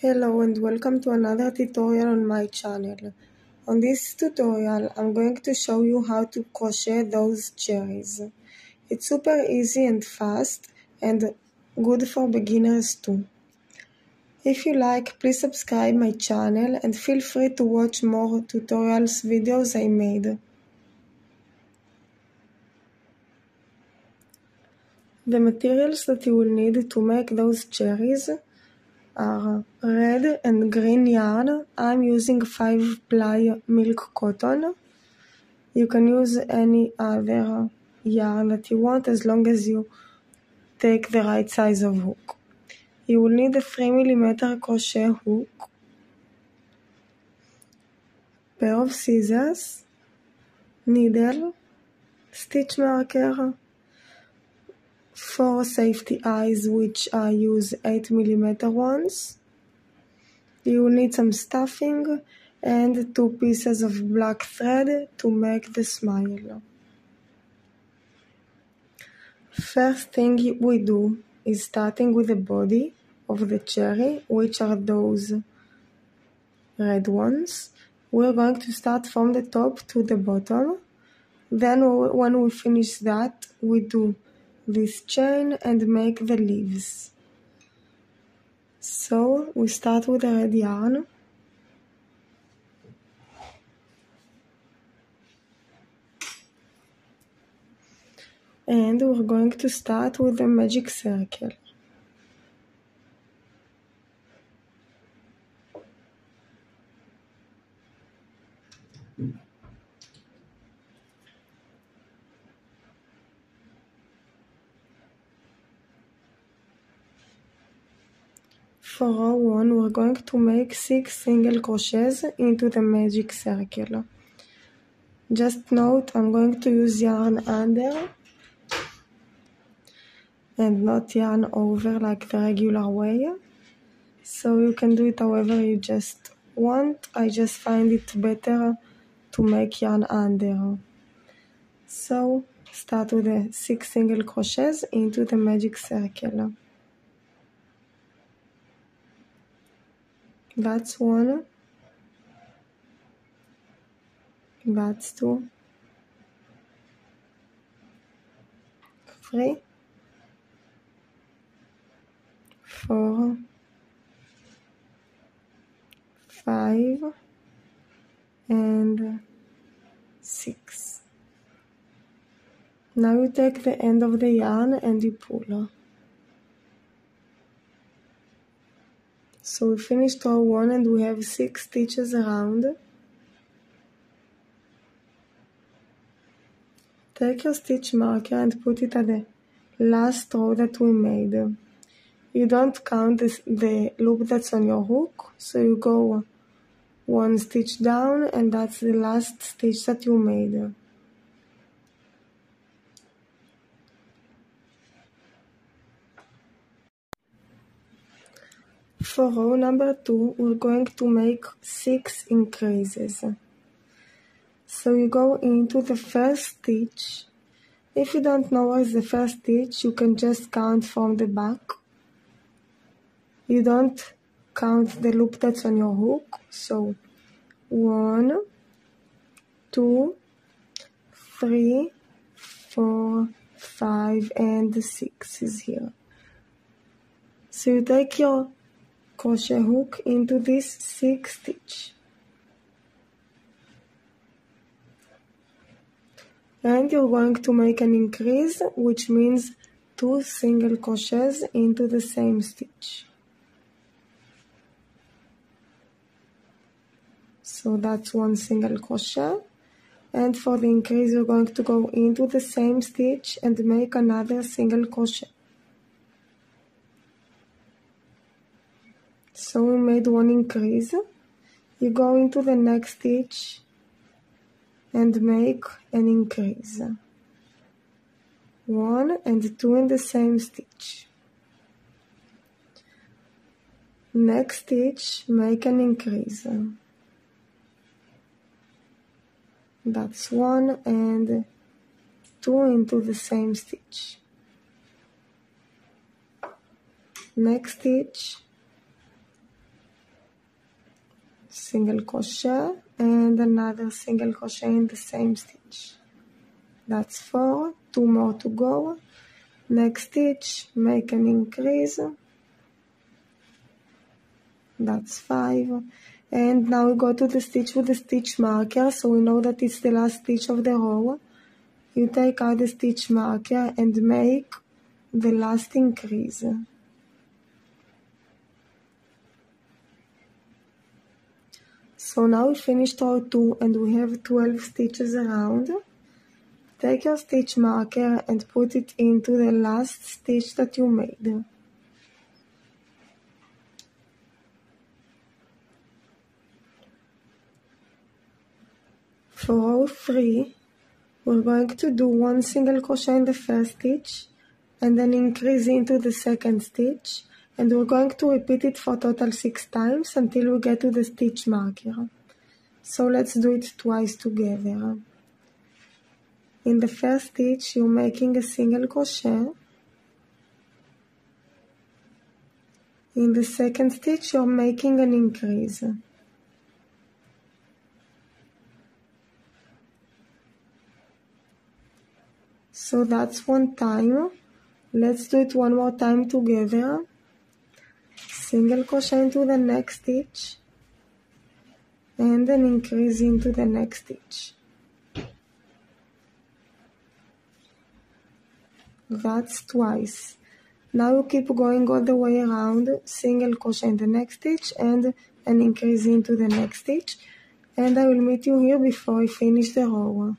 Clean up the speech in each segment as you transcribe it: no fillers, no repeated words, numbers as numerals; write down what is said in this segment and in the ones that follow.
Hello and welcome to another tutorial on my channel. On this tutorial I'm going to show you how to crochet those cherries. It's super easy and fast and good for beginners too. If you like, please subscribe my channel and feel free to watch more tutorials videos I made. The materials that you will need to make those cherries are red and green yarn. I'm using 5-ply milk cotton. You can use any other yarn that you want as long as you take the right size of hook. You will need a 3mm crochet hook, pair of scissors, needle, stitch marker, 4 safety eyes which I use 8mm ones. You will need some stuffing and 2 pieces of black thread to make the smile. First thing we do is starting with the body of the cherry, which are those red ones. We're going to start from the top to the bottom. Then when we finish that, we do this chain and make the leaves. So we start with the red yarn. And we're going to start with the magic circle. For row 1, we're going to make 6 single crochets into the magic circle. Just note, I'm going to use yarn under and not yarn over like the regular way. So you can do it however you just want. I just find it better to make yarn under. So start with the 6 single crochets into the magic circle. That's 1. That's 2. 3. 4. 5. And 6. Now you take the end of the yarn and you pull. So we finished row 1 and we have 6 stitches around. Take your stitch marker and put it at the last row that we made. You don't count the loop that's on your hook, so you go 1 stitch down and that's the last stitch that you made. For row number 2, we're going to make 6 increases. So you go into the first stitch. If you don't know where is the first stitch, you can just count from the back. You don't count the loop that's on your hook. So 1, 2, 3, 4, 5, and 6 is here. So you take your crochet hook into this 6th stitch. And you're going to make an increase, which means 2 single crochets into the same stitch. So that's 1 single crochet. And for the increase, you're going to go into the same stitch and make another single crochet. So we made 1 increase. You go into the next stitch and make an increase. 1 and 2 in the same stitch. Next stitch, make an increase. That's 1 and 2 into the same stitch. Next stitch, single crochet and another single crochet in the same stitch. That's 4, 2 more to go. Next stitch, make an increase. That's 5. And now we go to the stitch with the stitch marker, so we know that it's the last stitch of the row. You take out the stitch marker and make the last increase. So now we finished row 2 and we have 12 stitches around. Take your stitch marker and put it into the last stitch that you made. For row 3, we're going to do 1 single crochet in the first stitch and then increase into the second stitch, and we're going to repeat it for total 6 times until we get to the stitch marker. So let's do it twice together. In the first stitch, you're making a single crochet. In the second stitch, you're making an increase. So that's 1 time. Let's do it 1 more time together. Single crochet into the next stitch and an increase into the next stitch. That's twice. Now you keep going all the way around, single crochet in the next stitch and an increase into the next stitch, and I will meet you here before I finish the row.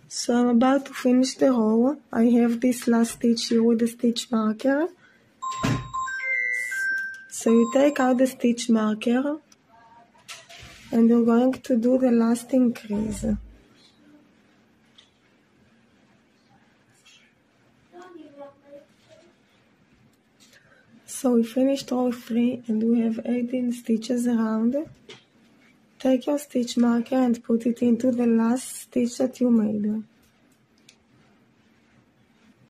So I'm about to finish the row. I have this last stitch here with the stitch marker. So you take out the stitch marker and you're going to do the last increase. So we finished row 3 and we have 18 stitches around. Take your stitch marker and put it into the last stitch that you made.